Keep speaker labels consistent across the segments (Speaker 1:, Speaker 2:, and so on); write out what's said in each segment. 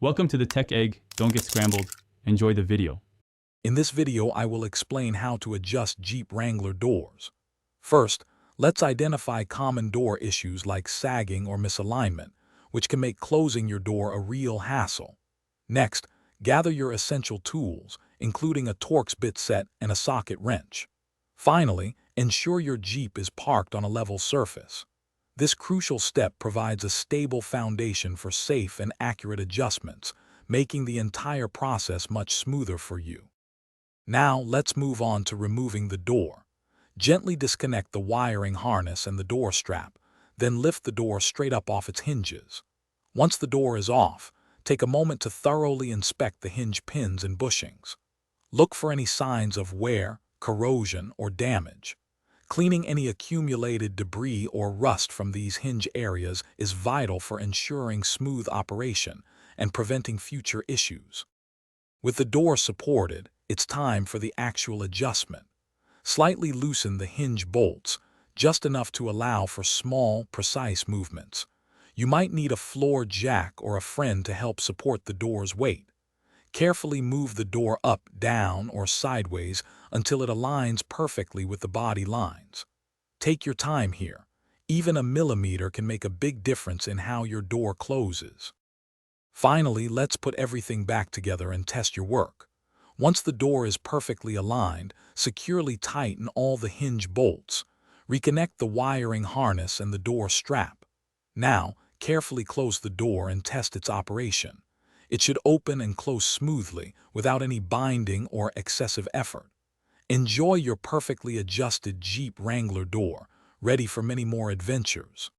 Speaker 1: Welcome to the Tech Egg. Don't get scrambled. Enjoy the video.
Speaker 2: In this video, I will explain how to adjust Jeep Wrangler doors. First, let's identify common door issues like sagging or misalignment, which can make closing your door a real hassle. Next, gather your essential tools, including a Torx bit set and a socket wrench. Finally, ensure your Jeep is parked on a level surface. This crucial step provides a stable foundation for safe and accurate adjustments, making the entire process much smoother for you. Now, let's move on to removing the door. Gently disconnect the wiring harness and the door strap, then lift the door straight up off its hinges. Once the door is off, take a moment to thoroughly inspect the hinge pins and bushings. Look for any signs of wear, corrosion, or damage. Cleaning any accumulated debris or rust from these hinge areas is vital for ensuring smooth operation and preventing future issues. With the door supported, it's time for the actual adjustment. Slightly loosen the hinge bolts, just enough to allow for small, precise movements. You might need a floor jack or a friend to help support the door's weight. Carefully move the door up, down, or sideways until it aligns perfectly with the body lines. Take your time here. Even a millimeter can make a big difference in how your door closes. Finally, let's put everything back together and test your work. Once the door is perfectly aligned, securely tighten all the hinge bolts. Reconnect the wiring harness and the door strap. Now, carefully close the door and test its operation. It should open and close smoothly without any binding or excessive effort. Enjoy your perfectly adjusted Jeep Wrangler door, ready for many more adventures.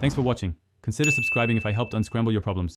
Speaker 1: Thanks for watching. Consider subscribing if I helped unscramble your problems.